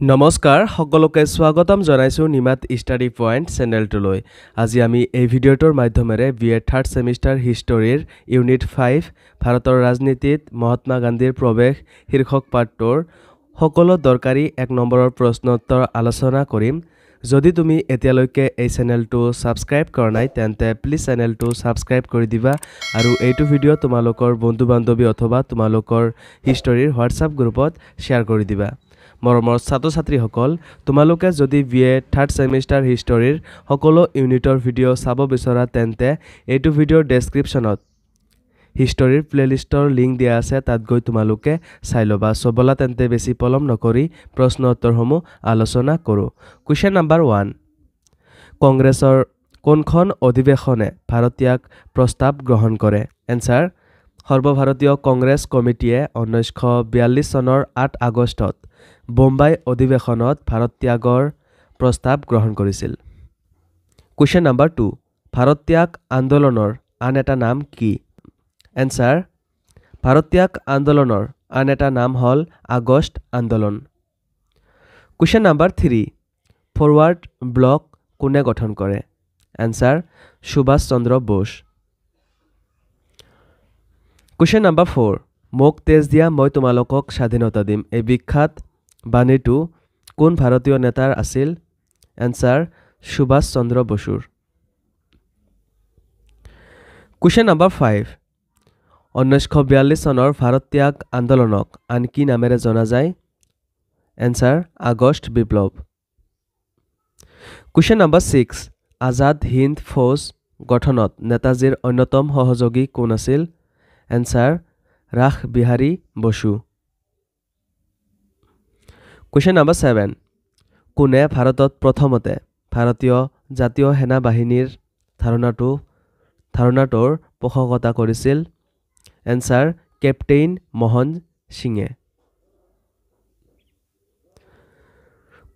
নমস্কাৰ সকলোকে স্বাগতম জনাইছো নিমাত ষ্টাডি পইণ্ট চেনেলটোলৈ। আজি আমি এই ভিডিঅ'টোৰ মাধ্যমেৰে BA থাৰ্ড ছেমিষ্টাৰ হিষ্টৰীৰ ইউনিট 5 ভাৰতৰ ৰাজনীতিত মহাত্মা গান্ধীৰ প্ৰৱেশ শীৰ্ষক পাঠটোৰ সকলো দৰকাৰী 1 নম্বৰৰ প্ৰশ্নোত্তৰ আলোচনা কৰিম। যদি তুমি এতিয়ালৈকে এই চেনেলটো সাবস্ক্ৰাইব কৰা নাই তেন্তে প্লিজ চেনেলটো সাবস্ক্ৰাইব কৰি দিবা আৰু এইটো ভিডিঅ' তোমালোকৰ বন্ধু-বান্ধৱী অথবা তোমালোকৰ হিষ্টৰীৰ হোৱাটছআপ গ্ৰুপত শ্বেয়াৰ কৰি দিবা। মৰমৰ ছাত্ৰ-ছাত্ৰীসকল, তোমালোকে যদি BA থাৰ্ড ছেমিষ্টাৰ হিষ্টৰীৰ সকলো ইউনিটৰ ভিডিঅ' চাব বিচৰা তেন্তে এইটো ভিডিঅ'ৰ ডেছক্ৰিপশ্যনত হিষ্টৰীৰ প্লেলিষ্টৰ লিংক দিয়া আছে, তাত গৈ তোমালোকে চাই ল'বা। বলা তেন্তে বেছি পলম নকৰি প্ৰশ্ন উত্তৰসমূহ আলোচনা কৰোঁ। কুৱেশ্যন নম্বৰ 1, কংগ্ৰেছৰ কোনখন অধিৱেশনে ভাৰতীয়াক প্ৰস্তাৱ গ্ৰহণ কৰে? এনচাৰ, সৰ্বভাৰতীয় কংগ্ৰেছ কমিটিয়ে 1942 চনৰ 8 আগষ্টত বোম্বাই অধিৱেশনত ভাৰত্যাগৰ প্ৰস্তাৱ গ্ৰহণ কৰিছিল। কুৱেশ্যন নম্বৰ 2, ভাৰত্যাগ আন্দোলনৰ আন এটা নাম কি? এনচাৰ, ভাৰত্যাগ আন্দোলনৰ আন এটা নাম হ'ল আগষ্ট আন্দোলন। কুৱেশ্যন নম্বৰ 3, ফৰৱাৰ্ড ব্লক কোনে গঠন কৰে? এনচাৰ, সুভাষ চন্দ্ৰ বোস। কুৱেশ্যন নম্বৰ 4, মোক তেজ দিয়া মই তোমালোকক স্বাধীনতা দিম এই বিখ্যাত বাণীটো কোন ভাৰতীয় নেতাৰ আছিল? এনচাৰ, সুভাষ চন্দ্ৰ বসুৰ। কুৱেশ্যন নম্বৰ 5, 1942 চনৰ ভাৰত্যাগ আন্দোলনক আন কি নামেৰে জনা যায়? এনচাৰ, আগষ্ট বিপ্লৱ। কুৱেশ্যন নম্বৰ 6, আজাদ হিন্দ ফৌজ গঠনত নেতাজীৰ অন্যতম সহযোগী কোন আছিল? এনচাৰ, ৰাস বিহাৰী বসু। কুৱেশ্যন নম্বৰ 7, কোনে ভাৰতত প্ৰথমতে ভাৰতীয় জাতীয় সেনা বাহিনীৰ ধাৰণাটোৰ পোষকতা কৰিছিল? এনচাৰ, কেপ্টেইন মোহন সিঙে।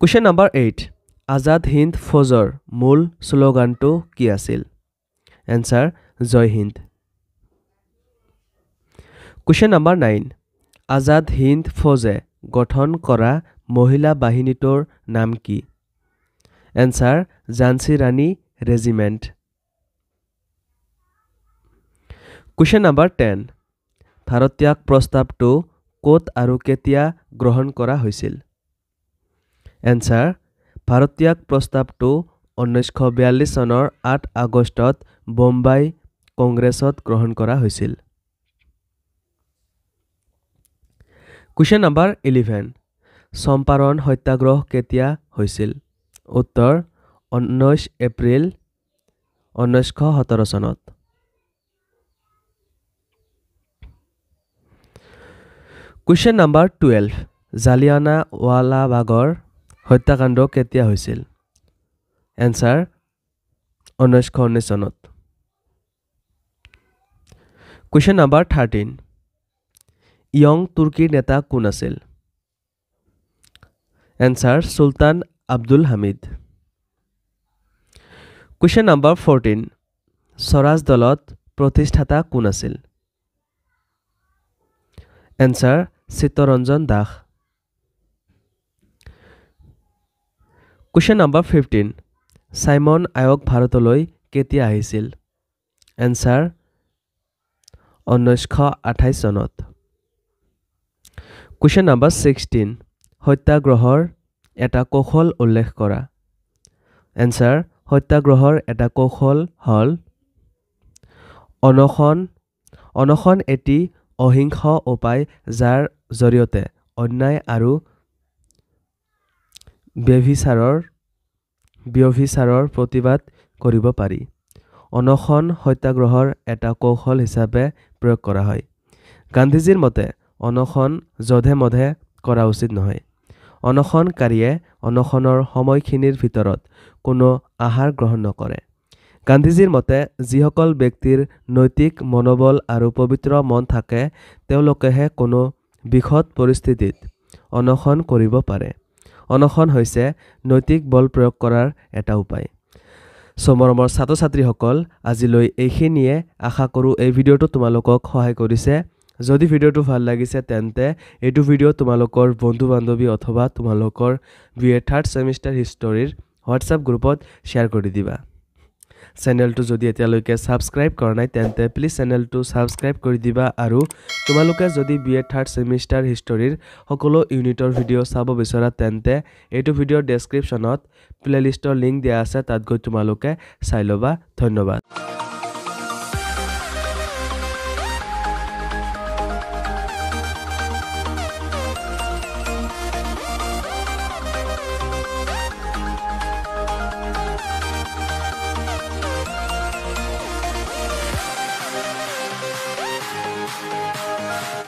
কুৱেশ্যন নম্বৰ 8, আজাদ হিন্দ ফৌজৰ মূল শ্লোগানটো কি আছিল? এনচাৰ, জয় হিন্দ। কুৱেশ্যন নম্বৰ 9, আজাদ হিন্দ ফৌজে গঠন কৰা মহিলা বাহিনীটোৰ নাম কি? এনচাৰ, ঝান্সী ৰাণী ৰেজিমেণ্ট। কুৱেশ্যন নম্বৰ 10, ভাৰত্যাগ প্ৰস্তাৱটো ক'ত আৰু কেতিয়া গ্ৰহণ কৰা হৈছিল? এনচাৰ, ভাৰত্যাগ প্ৰস্তাৱটো 1942 চনৰ 8 আগষ্টত বোম্বাই কংগ্ৰেছত গ্ৰহণ কৰা হৈছিল। কুৱেশ্যন নম্বৰ 11, চম্পাৰণ সত্যাগ্ৰহ কেতিয়া হৈছিল? উত্তৰ, 19 এপ্ৰিল 1917 চনত। কুৱেশ্যন নম্বৰ 12, জালিয়ানাৱালাবাগৰ হত্যাকাণ্ড কেতিয়া হৈছিল? এনচাৰ, 1919 চনত। কুৱেশ্যন নম্বৰ 13, ইয়ং তুৰ্কীৰ নেতা কোন আছিল? এনচাৰ, চুলতান আব্দুল হামিদ। কুৱেশ্যন নম্বৰ 14, স্বৰাজ দলত প্ৰতিষ্ঠাতা কোন আছিল? Answer, Chittaranjan Das. Question number 15, Simon আয়োগ ভাৰতলৈ কেতিয়া আহিছিল? এনচাৰ, 1928 চনত। কুৱেশ্যন নম্বৰ 16, সত্যাগ্ৰহৰ এটা কৌশল উল্লেখ কৰা। এনচাৰ, সত্যাগ্ৰহৰ এটা কৌশল হ'ল অনশন। অনশন এটি অহিংস উপায় যাৰ জৰিয়তে অন্যায় আৰু ব্যভিচাৰৰ প্ৰতিবাদ কৰিব পাৰি। অনশন সত্যাগ্ৰহৰ এটা কৌশল হিচাপে প্ৰয়োগ কৰা হয়। গান্ধীজীৰ মতে অনশন যধে মধে কৰা উচিত নহয়। অনশনকাৰীয়ে অনশনৰ সময়খিনিৰ ভিতৰত কোনো আহাৰ গ্ৰহণ নকৰে। গান্ধীজীৰ মতে যিসকল ব্যক্তিৰ নৈতিক মনোবল আৰু পবিত্ৰ মন থাকে তেওঁলোকেহে কোনো বিকট পৰিস্থিতিত অনশন কৰিব পাৰে। অনশন হৈছে নৈতিক বল প্ৰয়োগ কৰাৰ এটা উপায়। মৰমৰ ছাত্ৰ-ছাত্ৰীসকল, আজিলৈ এইখিনিয়ে। আশা কৰোঁ এই ভিডিঅ'টো তোমালোকক সহায় কৰিছে। যদি ভিডিওটো ভাল লাগিছে তেন্তে এইটো ভিডিও তোমালোকৰ বন্ধু-বান্ধৱী অথবা তোমালোকৰ BA থাৰ্ড সেমিষ্টাৰ হিষ্টৰীৰ হোৱাটছআপ গ্ৰুপত শ্বেয়াৰ কৰি দিবা চেনেলটো যদি এতিয়ালৈকে সাবস্ক্ৰাইব কৰা নাই তেন্তে প্লিজ চেনেলটো সাবস্ক্ৰাইব কৰি দিবা আৰু তোমালোকে যদি BA থাৰ্ড সেমিষ্টাৰ হিষ্টৰীৰ সকলো ইউনিটৰ ভিডিও চাব বিচৰা তেন্তে এইটো ভিডিওৰ ডেসক্ৰিপচনত প্লেলিষ্টৰ লিংক দিয়া আছে তাত গৈ তোমালোকে চাই লবা ধন্যবাদ